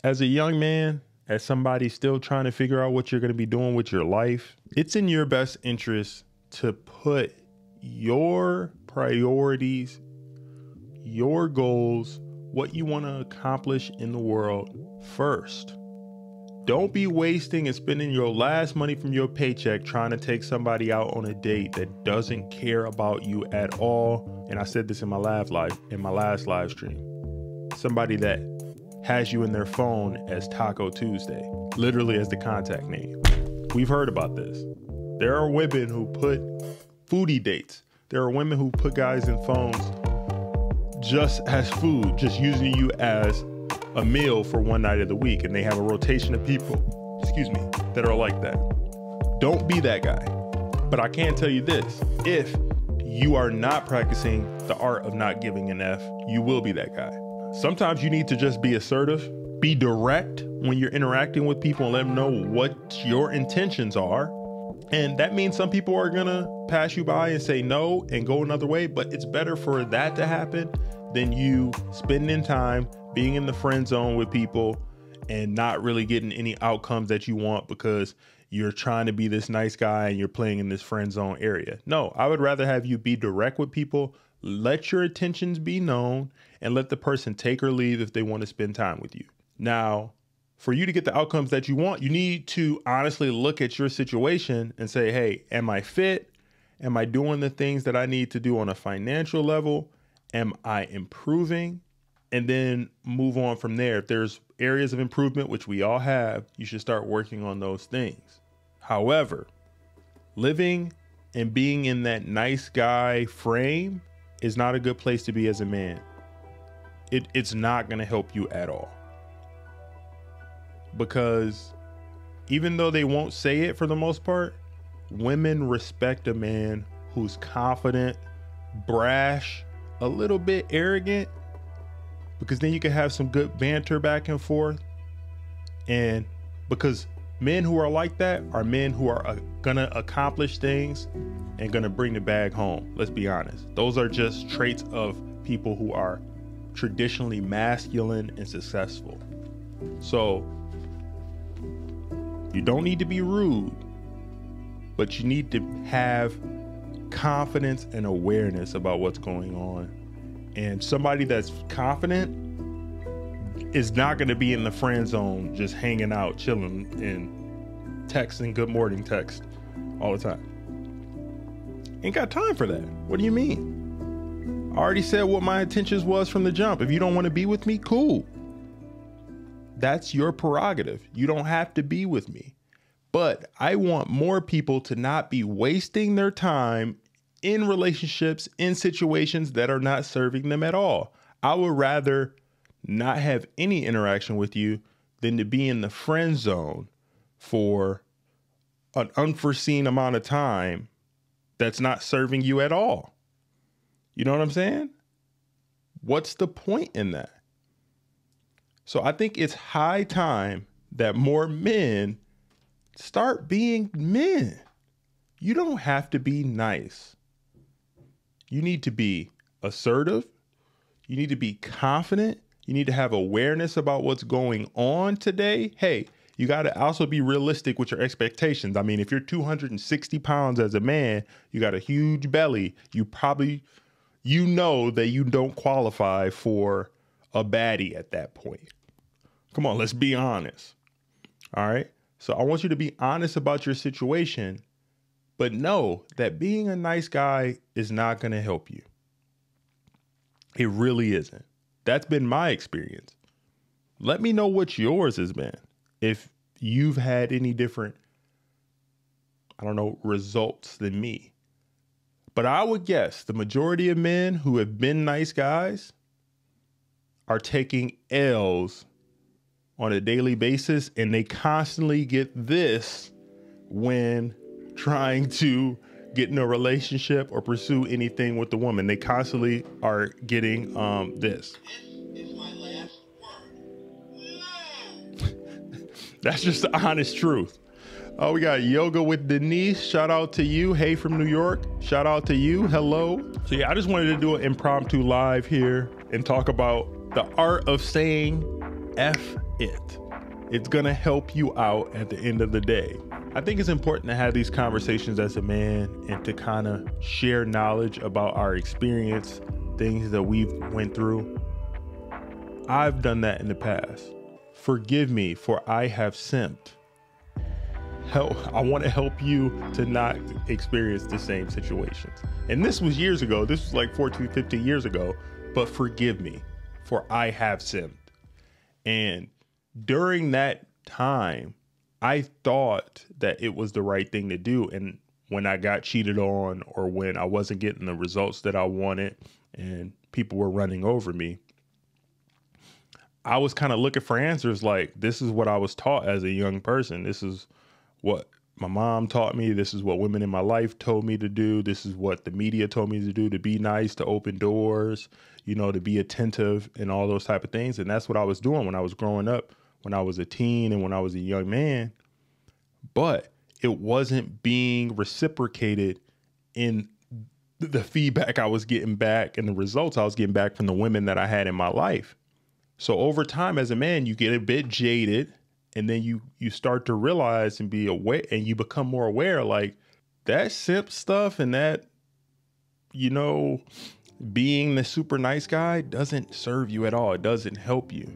As a young man, as somebody still trying to figure out what you're going to be doing with your life, it's in your best interest to put your priorities, your goals, what you want to accomplish in the world first. Don't be wasting and spending your last money from your paycheck trying to take somebody out on a date that doesn't care about you at all. And I said this in my last live stream. Somebody that has you in their phone as Taco Tuesday, literally as the contact name. We've heard about this. There are women who put foodie dates. There are women who put guys in phones just as food, just using you as a meal for one night of the week. And they have a rotation of people, that are like that. Don't be that guy. But I can tell you this, if you are not practicing the art of not giving an F, you will be that guy. Sometimes you need to just be assertive, be direct when you're interacting with people and let them know what your intentions are. And that means some people are gonna pass you by and say no and go another way, but it's better for that to happen than you spending time being in the friend zone with people and not really getting any outcomes that you want because you're trying to be this nice guy and you're playing in this friend zone area. No, I would rather have you be direct with people, let your intentions be known, and let the person take or leave if they want to spend time with you. Now, for you to get the outcomes that you want, you need to honestly look at your situation and say, hey, am I fit? Am I doing the things that I need to do on a financial level? Am I improving? And then move on from there. If there's areas of improvement, which we all have, you should start working on those things. However, living and being in that nice guy frame is not a good place to be as a man. It's not going to help you at all. Because even though they won't say it for the most part, women respect a man who's confident, brash, a little bit arrogant, because then you can have some good banter back and forth. And because men who are like that are men who are gonna accomplish things and gonna bring the bag home. Let's be honest. Those are just traits of people who are traditionally masculine and successful. So you don't need to be rude, but you need to have confidence and awareness about what's going on. And somebody that's confident is not going to be in the friend zone just hanging out, chilling, and texting good morning text all the time. Ain't got time for that. What do you mean? I already said what my intentions was from the jump. If you don't want to be with me, cool. That's your prerogative. You don't have to be with me. But I want more people to not be wasting their time in relationships, in situations that are not serving them at all. I would rather not have any interaction with you than to be in the friend zone for an unforeseen amount of time that's not serving you at all. You know what I'm saying? What's the point in that? So I think it's high time that more men start being men. You don't have to be nice. You need to be assertive. You need to be confident. You need to have awareness about what's going on today. Hey, you got to also be realistic with your expectations. I mean, if you're 260 pounds as a man, you got a huge belly, you know that you don't qualify for a baddie at that point. Come on, let's be honest. All right. So I want you to be honest about your situation, but know that being a nice guy is not going to help you. It really isn't. That's been my experience. Let me know what yours has been. If you've had any different, results than me. But I would guess the majority of men who have been nice guys are taking L's on a daily basis, and they constantly get this when trying to get in a relationship or pursue anything with the woman. They constantly are getting this. This is my last word. That's just the honest truth. Oh, we got Yoga with Denise. Shout out to you. Hey, from New York. Shout out to you. Hello. So yeah, I just wanted to do an impromptu live here and talk about the art of saying F it. It's going to help you out at the end of the day. I think it's important to have these conversations as a man and to kind of share knowledge about our experience, things that we've went through. I've done that in the past. Forgive me, for I have simped. I want to help you to not experience the same situations. And this was years ago. This was like 14, 15 years ago. But forgive me, for I have sinned. And during that time, I thought that it was the right thing to do. And when I got cheated on, or when I wasn't getting the results that I wanted and people were running over me, I was kind of looking for answers like, this is what I was taught as a young person. This is what my mom taught me. This is what women in my life told me to do. This is what the media told me to do, to be nice, to open doors, to be attentive and all those type of things. And that's what I was doing when I was growing up, when I was a teen and when I was a young man. But it wasn't being reciprocated in the feedback I was getting back and the results I was getting back from the women that I had in my life. So over time as a man, you get a bit jaded. And then you start to realize and be aware, and you become more aware, like that simp stuff and that, being the super nice guy doesn't serve you at all. It doesn't help you.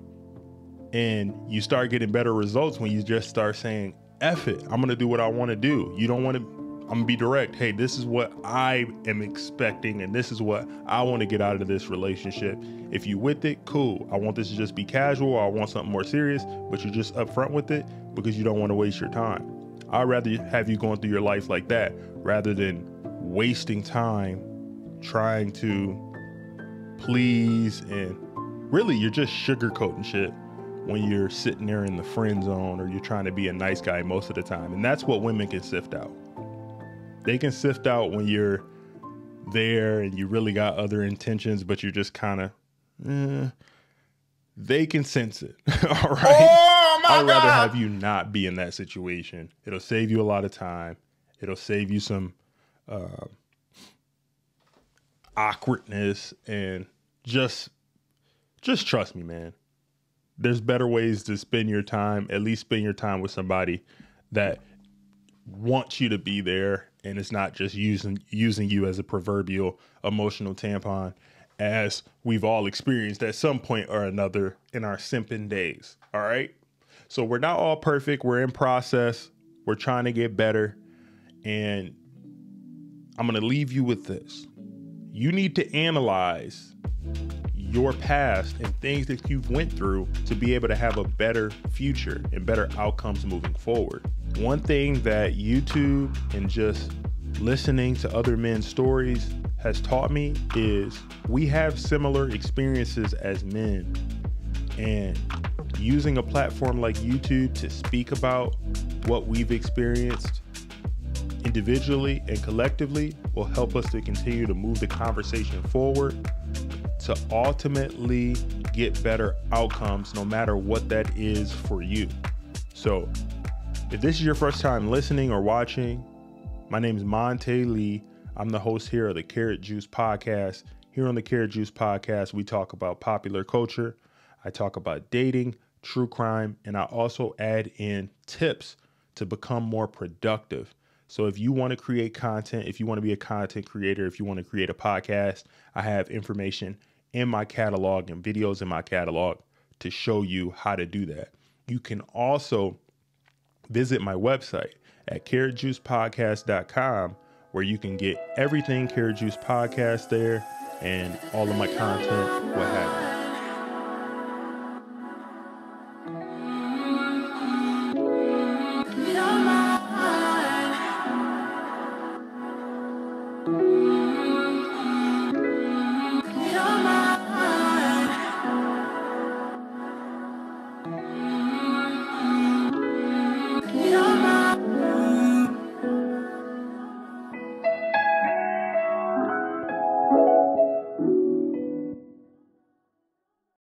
And you start getting better results when you just start saying, F it, I'm going to do what I want to do. You don't want to, I'm gonna be direct. Hey, this is what I am expecting, and this is what I want to get out of this relationship. If you with it, cool. I want this to just be casual, or I want something more serious, but you're just upfront with it because you don't want to waste your time. I'd rather have you going through your life like that rather than wasting time trying to please, and really you're just sugarcoating shit when you're sitting there in the friend zone, or you're trying to be a nice guy most of the time. And that's what women can sift out. They can sift out when you're there and you really got other intentions, but you're just kind of, they can sense it. All right. Oh my I'd rather God. have you not be in that situation. It'll save you a lot of time. It'll save you some awkwardness, and just trust me, man. There's better ways to spend your time. At least spend your time with somebody that wants you to be there, and it's not just using you as a proverbial emotional tampon, as we've all experienced at some point or another in our simping days. All right. So we're not all perfect. We're in process. We're trying to get better. And I'm going to leave you with this. You need to analyze your past and things that you've went through to be able to have a better future and better outcomes moving forward. One thing that YouTube and just listening to other men's stories has taught me is we have similar experiences as men, and using a platform like YouTube to speak about what we've experienced individually and collectively will help us to continue to move the conversation forward to ultimately get better outcomes, no matter what that is for you. So if this is your first time listening or watching, my name is Monte Lee. I'm the host here of the Karat Juice Podcast. Here on the Karat Juice Podcast, we talk about popular culture. I talk about dating, true crime, and I also add in tips to become more productive. So if you want to create content, if you want to be a content creator, if you want to create a podcast, I have information in my catalog and videos in my catalog to show you how to do that. You can also visit my website at carrotjuicepodcast.com, where you can get everything Karat Juice Podcast there, and all of my content, what have you.